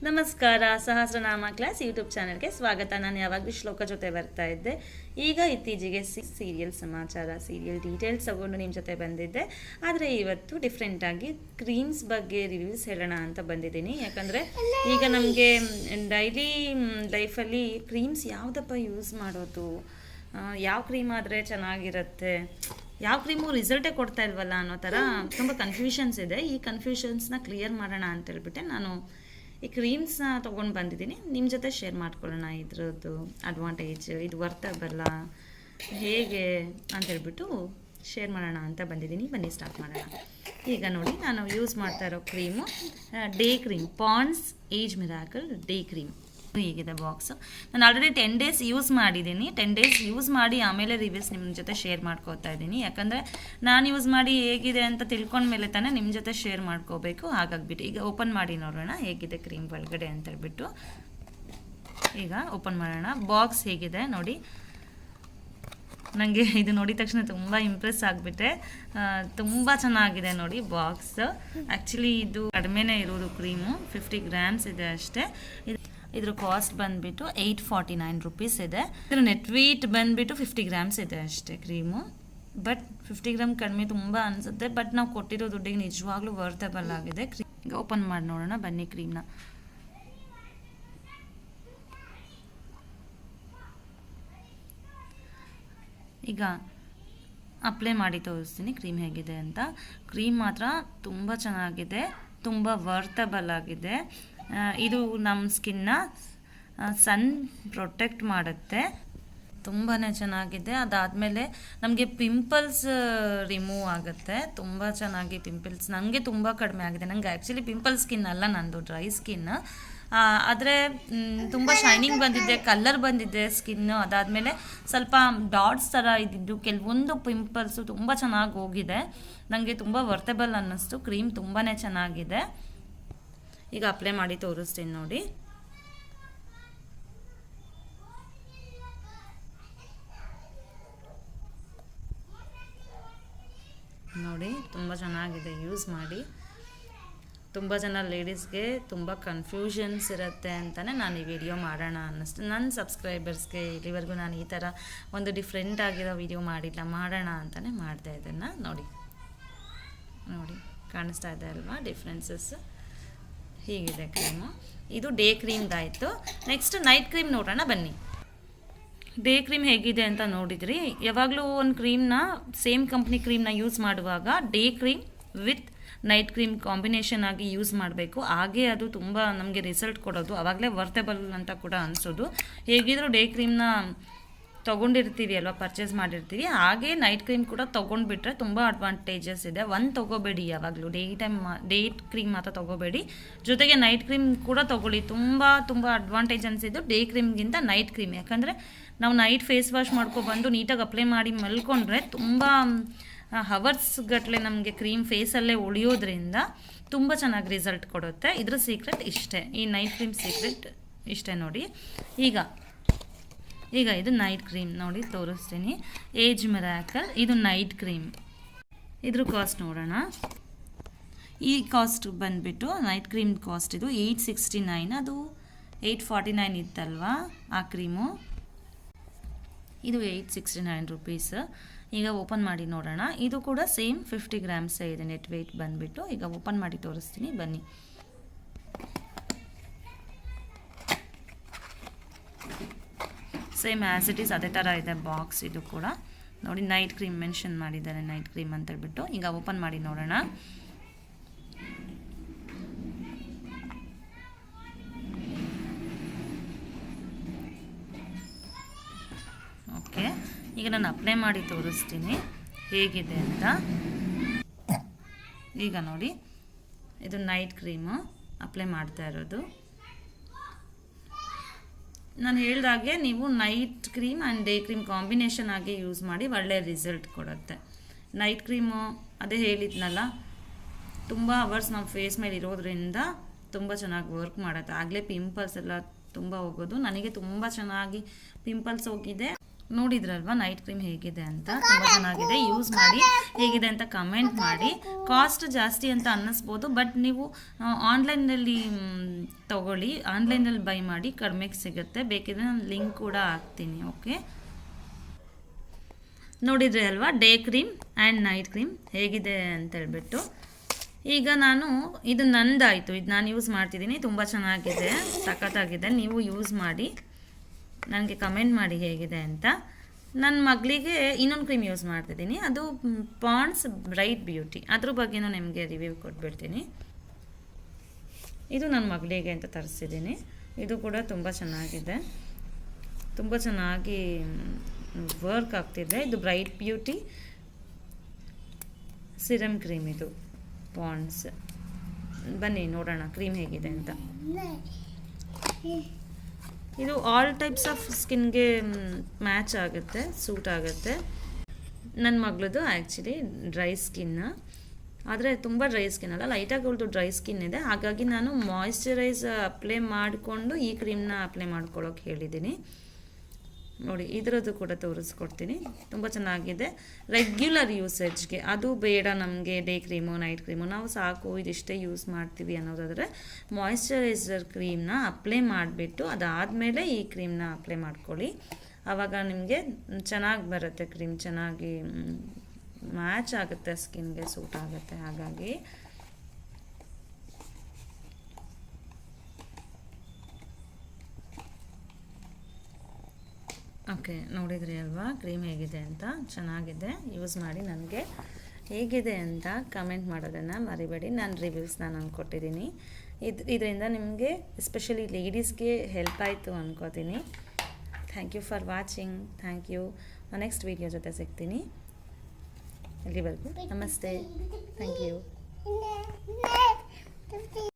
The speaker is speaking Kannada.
ನಮಸ್ಕಾರ. ಸಹಸ್ರನಾಮ ಕ್ಲಾಸ್ ಯೂಟ್ಯೂಬ್ ಚಾನಲ್ಗೆ ಸ್ವಾಗತ. ನಾನು ಯಾವಾಗಲೂ ಶ್ಲೋಕ ಜೊತೆ ಬರ್ತಾ ಇದ್ದೆ. ಈಗ ಇತ್ತೀಚೆಗೆ ಸೀರಿಯಲ್ ಸಮಾಚಾರ, ಸೀರಿಯಲ್ ಡೀಟೇಲ್ಸ್ ತಗೊಂಡು ನಿಮ್ಮ ಜೊತೆ ಬಂದಿದ್ದೆ. ಆದರೆ ಇವತ್ತು ಡಿಫ್ರೆಂಟಾಗಿ ಕ್ರೀಮ್ಸ್ ಬಗ್ಗೆ ರಿವ್ಯೂಸ್ ಹೇಳೋಣ ಅಂತ ಬಂದಿದ್ದೀನಿ. ಯಾಕಂದರೆ ಈಗ ನಮಗೆ ಡೈಲಿ ಲೈಫಲ್ಲಿ ಕ್ರೀಮ್ಸ್ ಯಾವುದಪ್ಪ ಯೂಸ್ ಮಾಡೋದು, ಯಾವ ಕ್ರೀಮ್ ಆದರೆ ಚೆನ್ನಾಗಿರುತ್ತೆ, ಯಾವ ಕ್ರೀಮು ರಿಸಲ್ಟೇ ಕೊಡ್ತಾ ಇಲ್ವಲ್ಲ ಅನ್ನೋ ಥರ ತುಂಬ ಕನ್ಫ್ಯೂಷನ್ಸ್ ಇದೆ. ಈ ಕನ್ಫ್ಯೂಷನ್ಸ್ನ ಕ್ಲಿಯರ್ ಮಾಡೋಣ ಅಂತೇಳ್ಬಿಟ್ಟೆ ನಾನು ಈ ಕ್ರೀಮ್ಸ್ನ ತೊಗೊಂಡು ಬಂದಿದ್ದೀನಿ. ನಿಮ್ಮ ಜೊತೆ ಶೇರ್ ಮಾಡ್ಕೊಳ್ಳೋಣ ಇದ್ರದ್ದು ಅಡ್ವಾಂಟೇಜ್, ಇದು ವರ್ತಬಲ್ಲ ಹೇಗೆ ಅಂತೇಳ್ಬಿಟ್ಟು ಶೇರ್ ಮಾಡೋಣ ಅಂತ ಬಂದಿದ್ದೀನಿ. ಬನ್ನಿ ಸ್ಟಾರ್ಟ್ ಮಾಡೋಣ. ಈಗ ನೋಡಿ, ನಾನು ಯೂಸ್ ಮಾಡ್ತಾ ಇರೋ cream day cream, Pond's age miracle day cream. ಹೀಗಿದೆ ಬಾಕ್ಸ್. ನಾನು ಆಲ್ರೆಡಿ 10 days ಯೂಸ್ ಮಾಡಿದ್ದೀನಿ. 10 days ಯೂಸ್ ಮಾಡಿ ಆಮೇಲೆ ರಿವ್ಯೂಸ್ ನಿಮ್ಮ ಜೊತೆ ಶೇರ್ ಮಾಡ್ಕೋತಾ ಇದ್ದೀನಿ. ಯಾಕಂದರೆ ನಾನು ಯೂಸ್ ಮಾಡಿ ಹೇಗಿದೆ ಅಂತ ತಿಳ್ಕೊಂಡ್ಮೇಲೆ ತಾನೇ ನಿಮ್ಮ ಜೊತೆ ಶೇರ್ ಮಾಡ್ಕೋಬೇಕು. ಹಾಗಾಗ್ಬಿಟ್ಟು ಈಗ ಓಪನ್ ಮಾಡಿ ನೋಡೋಣ ಹೇಗಿದೆ ಕ್ರೀಮ್ ಒಳಗಡೆ ಅಂತೇಳ್ಬಿಟ್ಟು. ಈಗ ಓಪನ್ ಮಾಡೋಣ. ಬಾಕ್ಸ್ ಹೇಗಿದೆ ನೋಡಿ. ನನಗೆ ಇದು ನೋಡಿದ ತಕ್ಷಣ ತುಂಬ ಇಂಪ್ರೆಸ್ ಆಗಿಬಿಟ್ಟೆ. ತುಂಬ ಚೆನ್ನಾಗಿದೆ ನೋಡಿ ಬಾಕ್ಸ್. ಆ್ಯಕ್ಚುಲಿ ಇದು ಕಡಿಮೆನೇ ಇರೋದು ಕ್ರೀಮು, 50 grams ಇದೆ ಅಷ್ಟೇ. ಇದ್ರ ಕಾಸ್ಟ್ ಬಂದುಬಿಟ್ಟು 849 rupees ಇದೆ. ಇದ್ರ ನೆಟ್ ವೇಟ್ ಬಂದುಬಿಟ್ಟು 50 grams ಇದೆ ಅಷ್ಟೇ ಕ್ರೀಮು. ಬಟ್ 50 ಗ್ರಾಮ್ ಕಡಿಮೆ ತುಂಬ ಅನಿಸುತ್ತೆ. ಬಟ್ ನಾವು ಕೊಟ್ಟಿರೋ ದುಡ್ಡಿಗೆ ನಿಜವಾಗ್ಲೂ ವರ್ತಬಲ್ ಆಗಿದೆ. ಈಗ ಓಪನ್ ಮಾಡಿ ನೋಡೋಣ ಬನ್ನಿ ಕ್ರೀಮ್ನ. ಈಗ ಅಪ್ಲೈ ಮಾಡಿ ತೋರಿಸ್ತೀನಿ ಕ್ರೀಮ್ ಹೇಗಿದೆ ಅಂತ. ಕ್ರೀಮ್ ಮಾತ್ರ ತುಂಬ ಚೆನ್ನಾಗಿದೆ, ತುಂಬ ವರ್ತಬಲ್ ಆಗಿದೆ. ಇದು ನಮ್ಮ ಸ್ಕಿನ್ನ ಸನ್ ಪ್ರೊಟೆಕ್ಟ್ ಮಾಡುತ್ತೆ, ತುಂಬಾ ಚೆನ್ನಾಗಿದೆ. ಅದಾದಮೇಲೆ ನಮಗೆ ಪಿಂಪಲ್ಸ್ ರಿಮೂವ್ ಆಗುತ್ತೆ. ತುಂಬ ಚೆನ್ನಾಗಿ ಪಿಂಪಲ್ಸ್ ನನಗೆ ತುಂಬ ಕಡಿಮೆ ಆಗಿದೆ. ನನಗೆ ಆ್ಯಕ್ಚುಲಿ ಪಿಂಪಲ್ ಸ್ಕಿನ್ ಅಲ್ಲ, ನಂದು ಡ್ರೈ ಸ್ಕಿನ್. ಆದರೆ ತುಂಬ ಶೈನಿಂಗ್ ಬಂದಿದೆ, ಕಲರ್ ಬಂದಿದೆ ಸ್ಕಿನ್ನು. ಅದಾದಮೇಲೆ ಸ್ವಲ್ಪ ಡಾಟ್ಸ್ ಥರ ಇದ್ದಿದ್ದು ಕೆಲವೊಂದು ಪಿಂಪಲ್ಸು ತುಂಬ ಚೆನ್ನಾಗಿ ಹೋಗಿದೆ. ನನಗೆ ತುಂಬ ವರ್ತಬಲ್ ಅನ್ನಿಸ್ತು. ಕ್ರೀಮ್ ತುಂಬಾ ಚೆನ್ನಾಗಿದೆ. ಈಗ ಅಪ್ಲೈ ಮಾಡಿ ತೋರಿಸ್ತೀನಿ ನೋಡಿ. ನೋಡಿ ತುಂಬ ಚೆನ್ನಾಗಿದೆ, ಯೂಸ್ ಮಾಡಿ. ತುಂಬ ಜನ ಲೇಡೀಸ್ಗೆ ತುಂಬ ಕನ್ಫ್ಯೂಷನ್ಸ್ ಇರುತ್ತೆ ಅಂತಲೇ ನಾನು ಈ ವಿಡಿಯೋ ಮಾಡೋಣ ಅನ್ನಿಸ್ತು. ನನ್ನ ಸಬ್ಸ್ಕ್ರೈಬರ್ಸ್ಗೆ ಇಲ್ಲಿವರೆಗೂ ನಾನು ಈ ಥರ ಒಂದು ಡಿಫ್ರೆಂಟ್ ಆಗಿರೋ ವಿಡಿಯೋ ಮಾಡಿಲ್ಲ, ಮಾಡೋಣ ಅಂತಲೇ ಮಾಡಿದೆ ಇದನ್ನು. ನೋಡಿ ನೋಡಿ ಕಾಣಿಸ್ತಾ ಇದೆ ಅಲ್ವಾ ಡಿಫ್ರೆನ್ಸಸ್. ಹೀಗಿದೆ ಕ್ರೀಮು. ಇದು ಡೇ ಕ್ರೀಮ್ದಾಯಿತು. ನೆಕ್ಸ್ಟ್ ನೈಟ್ ಕ್ರೀಮ್ ನೋಡೋಣ ಬನ್ನಿ. ಡೇ ಕ್ರೀಮ್ ಹೇಗಿದೆ ಅಂತ ನೋಡಿದ್ರಿ. ಯಾವಾಗಲೂ ಒಂದು ಕ್ರೀಮ್ನ, ಸೇಮ್ ಕಂಪ್ನಿ ಕ್ರೀಮ್ನ ಯೂಸ್ ಮಾಡುವಾಗ day cream with night cream combination ಆಗಿ ಯೂಸ್ ಮಾಡಬೇಕು. ಹಾಗೆ ಅದು ತುಂಬ ನಮಗೆ ರಿಸಲ್ಟ್ ಕೊಡೋದು, ಆವಾಗಲೇ ವರ್ತಬಲ್ ಅಂತ ಕೂಡ ಅನಿಸೋದು. ಹೇಗಿದ್ದರೂ ಡೇ ಕ್ರೀಮ್ನ ತೊಗೊಂಡಿರ್ತೀವಿ ಅಲ್ವಾ, ಪರ್ಚೇಸ್ ಮಾಡಿರ್ತೀವಿ. ಹಾಗೆ ನೈಟ್ ಕ್ರೀಮ್ ಕೂಡ ತೊಗೊಂಡ್ಬಿಟ್ರೆ ತುಂಬ ಅಡ್ವಾಂಟೇಜಸ್ ಇದೆ. ಒಂದು ತೊಗೋಬೇಡಿ ಯಾವಾಗಲೂ, ಡೇ ಕ್ರೀಮ್ ಮಾತ್ರ ತೊಗೋಬೇಡಿ, ಜೊತೆಗೆ ನೈಟ್ ಕ್ರೀಮ್ ಕೂಡ ತೊಗೊಳ್ಳಿ. ತುಂಬ ಅಡ್ವಾಂಟೇಜ್ ಅನಿಸಿದ್ದು ಡೇ ಕ್ರೀಮ್ಗಿಂತ ನೈಟ್ ಕ್ರೀಮ್. ಯಾಕಂದರೆ ನಾವು ನೈಟ್ ಫೇಸ್ ವಾಶ್ ಮಾಡ್ಕೊಬಂದು ನೀಟಾಗಿ ಅಪ್ಲೈ ಮಾಡಿ ಮಲ್ಕೊಂಡ್ರೆ ತುಂಬ ಹವರ್ಸ್ ಗಟ್ಟಲೆ ನಮಗೆ ಕ್ರೀಮ್ ಫೇಸಲ್ಲೇ ಉಳಿಯೋದ್ರಿಂದ ತುಂಬ ಚೆನ್ನಾಗಿ ರಿಸಲ್ಟ್ ಕೊಡುತ್ತೆ. ಇದ್ರ ಸೀಕ್ರೆಟ್ ಇಷ್ಟೇ, ಈ ನೈಟ್ ಕ್ರೀಮ್ ಸೀಕ್ರೆಟ್ ಇಷ್ಟೇ ನೋಡಿ. ಈಗ ಇದು ನೈಟ್ ಕ್ರೀಮ್ ನೋಡಿ ತೋರಿಸ್ತೀನಿ. ಏಜ್ ಮಿರಾಕಲ್, ಇದು ನೈಟ್ ಕ್ರೀಮ್. ಇದ್ರ ಕಾಸ್ಟ್ ನೋಡೋಣ. ಈ ಕಾಸ್ಟ್ ಬಂದುಬಿಟ್ಟು ನೈಟ್ ಕ್ರೀಮ್ ಕಾಸ್ಟ್ ಇದು 869. ಅದು 849 ಇತ್ತಲ್ವಾ ಆ ಕ್ರೀಮು. ಇದು 869 rupees. ಈಗ ಓಪನ್ ಮಾಡಿ ನೋಡೋಣ. ಇದು ಕೂಡ ಸೇಮ್ 50 grams ಇದೆ ನೆಟ್ ವೇಟ್ ಬಂದುಬಿಟ್ಟು. ಈಗ ಓಪನ್ ಮಾಡಿ ತೋರಿಸ್ತೀನಿ ಬನ್ನಿ. ಸೇಮ್ ಆ್ಯಸ್ ಇಟ್ ಈಸ್ ಅದೇ ಥರ ಇದೆ ಬಾಕ್ಸ್. ಇದು ಕೂಡ ನೋಡಿ ನೈಟ್ ಕ್ರೀಮ್ ಮೆನ್ಷನ್ ಮಾಡಿದ್ದಾರೆ, ನೈಟ್ ಕ್ರೀಮ್ ಅಂತೇಳ್ಬಿಟ್ಟು. ಈಗ ಓಪನ್ ಮಾಡಿ ನೋಡೋಣ. ಓಕೆ, ಈಗ ನಾನು ಅಪ್ಲೈ ಮಾಡಿ ತೋರಿಸ್ತೀನಿ ಹೇಗಿದೆ ಅಂತ. ಈಗ ನೋಡಿ, ಇದು ನೈಟ್ ಕ್ರೀಮು ಅಪ್ಲೈ ಮಾಡ್ತಾ ಇರೋದು. ನಾನು ಹೇಳಿದಾಗೆ ನೀವು night cream and day cream combination ಆಗಿ ಯೂಸ್ ಮಾಡಿ, ಒಳ್ಳೆಯ ರಿಸಲ್ಟ್ ಕೊಡುತ್ತೆ. ನೈಟ್ ಕ್ರೀಮು ಅದೇ ಹೇಳಿದ್ನಲ್ಲ, ತುಂಬ ಅವರ್ಸ್ ನಮ್ಮ ಫೇಸ್ ಮೇಲೆ ಇರೋದ್ರಿಂದ ತುಂಬ ಚೆನ್ನಾಗಿ ವರ್ಕ್ ಮಾಡುತ್ತೆ. ಆಗಲೇ ಪಿಂಪಲ್ಸ್ ಎಲ್ಲ ತುಂಬ ಹೋಗೋದು. ನನಗೆ ತುಂಬ ಚೆನ್ನಾಗಿ ಪಿಂಪಲ್ಸ್ ಹೋಗಿದೆ. ನೋಡಿದ್ರಲ್ವಾ ನೈಟ್ ಕ್ರೀಮ್ ಹೇಗಿದೆ ಅಂತ, ತುಂಬ ಚೆನ್ನಾಗಿದೆ. ಯೂಸ್ ಮಾಡಿ ಹೇಗಿದೆ ಅಂತ ಕಮೆಂಟ್ ಮಾಡಿ. ಕಾಸ್ಟ್ ಜಾಸ್ತಿ ಅಂತ ಅನ್ನಿಸ್ಬೋದು, ಬಟ್ ನೀವು ಆನ್ಲೈನಲ್ಲಿ ತಗೊಳ್ಳಿ, ಆನ್ಲೈನಲ್ಲಿ ಬೈ ಮಾಡಿ, ಕಡಿಮೆಗೆ ಸಿಗುತ್ತೆ. ಬೇಕಿದ್ರೆ ನಾನು ಲಿಂಕ್ ಕೂಡ ಹಾಕ್ತೀನಿ. ಓಕೆ, ನೋಡಿದ್ರಿ ಅಲ್ವಾ day cream and night cream ಹೇಗಿದೆ ಅಂತ ಹೇಳ್ಬಿಟ್ಟು. ಈಗ ನಾನು ಇದು ನಂದಾಯಿತು, ಇದು ನಾನು ಯೂಸ್ ಮಾಡ್ತಿದ್ದೀನಿ, ತುಂಬ ಚೆನ್ನಾಗಿದೆ, ಸಖತ್ತಾಗಿದೆ. ನೀವು ಯೂಸ್ ಮಾಡಿ ನನಗೆ ಕಮೆಂಟ್ ಮಾಡಿ ಹೇಗಿದೆ ಅಂತ. ನನ್ನ ಮಗಳಿಗೆ ಇನ್ನೊಂದು ಕ್ರೀಮ್ ಯೂಸ್ ಮಾಡ್ತಿದ್ದೀನಿ, ಅದು ಪಾಂಡ್ಸ್ ಬ್ರೈಟ್ ಬ್ಯೂಟಿ, ಅದ್ರ ಬಗ್ಗೆನೂ ನಿಮಗೆ ರಿವ್ಯೂ ಕೊಟ್ಬಿಡ್ತೀನಿ. ಇದು ನನ್ನ ಮಗಳಿಗೆ ಅಂತ ತರಿಸಿದ್ದೀನಿ. ಇದು ಕೂಡ ತುಂಬ ಚೆನ್ನಾಗಿದೆ, ತುಂಬ ಚೆನ್ನಾಗಿ ವರ್ಕ್ ಆಗ್ತಿದೆ. ಇದು ಬ್ರೈಟ್ ಬ್ಯೂಟಿ ಸಿರಮ್ ಕ್ರೀಮ್, ಇದು ಪಾಂಡ್ಸ್. ಬನ್ನಿ ನೋಡೋಣ ಕ್ರೀಮ್ ಹೇಗಿದೆ ಅಂತ. ಇದು ಆಲ್ ಟೈಪ್ಸ್ ಆಫ್ ಸ್ಕಿನ್ಗೆ ಮ್ಯಾಚ್ ಆಗುತ್ತೆ, ಸೂಟ್ ಆಗುತ್ತೆ. ನನ್ನ ಮಗಳದು ಆ್ಯಕ್ಚುಲಿ ಡ್ರೈ ಸ್ಕಿನ್, ಆದರೆ ತುಂಬ ಡ್ರೈ ಸ್ಕಿನ್ ಅಲ್ಲ, ಲೈಟಾಗಿ ಅವಳದು ಡ್ರೈ ಸ್ಕಿನ್ ಇದೆ. ಹಾಗಾಗಿ ನಾನು ಮಾಯಿಶ್ಚರೈಸ್ ಅಪ್ಲೈ ಮಾಡಿಕೊಂಡು ಈ ಕ್ರೀಮ್ನ ಅಪ್ಲೈ ಮಾಡ್ಕೊಳ್ಳೋಕೆ ಹೇಳಿದ್ದೀನಿ. ನೋಡಿ ಇದರದ್ದು ಕೂಡ ತೋರಿಸ್ಕೊಡ್ತೀನಿ, ತುಂಬ ಚೆನ್ನಾಗಿದೆ. ರೆಗ್ಯುಲರ್ ಯೂಸೇಜ್ಗೆ, ಅದು ಬೇಡ ನಮಗೆ ಡೇ ಕ್ರೀಮು ನೈಟ್ ಕ್ರೀಮು, ನಾವು ಸಾಕು ಇದಿಷ್ಟೇ ಯೂಸ್ ಮಾಡ್ತೀವಿ ಅನ್ನೋದಾದರೆ ಮಾಯಿಶ್ಚರೈಸರ್ ಕ್ರೀಮ್ನ ಅಪ್ಲೈ ಮಾಡಿಬಿಟ್ಟು ಅದಾದಮೇಲೆ ಈ ಕ್ರೀಮ್ನ ಅಪ್ಲೈ ಮಾಡ್ಕೊಳ್ಳಿ. ಆವಾಗ ನಿಮಗೆ ಚೆನ್ನಾಗಿ ಬರುತ್ತೆ, ಕ್ರೀಮ್ ಚೆನ್ನಾಗಿ ಮ್ಯಾಚ್ ಆಗುತ್ತೆ, ಸ್ಕಿನ್ಗೆ ಸೂಟ್ ಆಗುತ್ತೆ. ಹಾಗಾಗಿ ಓಕೆ, ನೋಡಿದ್ರಿ ಅಲ್ವಾ ಕ್ರೀಮ್ ಹೇಗಿದೆ ಅಂತ, ಚೆನ್ನಾಗಿದೆ. ಯೂಸ್ ಮಾಡಿ ನನಗೆ ಹೇಗಿದೆ ಅಂತ ಕಮೆಂಟ್ ಮಾಡೋದನ್ನು ಮರಿಬೇಡಿ. ನಾನು ರಿವ್ಯೂಸ್ನ ನಾನು ಕೊಟ್ಟಿದ್ದೀನಿ. ಇದರಿಂದ ನಿಮಗೆ ಎಸ್ಪೆಷಲಿ ಲೇಡೀಸ್ಗೆ ಹೆಲ್ಪ್ ಆಯಿತು ಅನ್ಕೋತೀನಿ. Thank you for watching. Thank you. Next video ಜೊತೆ ಸಿಗ್ತೀನಿ. ಅಲ್ಲಿವರೆಗೂ ನಮಸ್ತೆ. Thank you.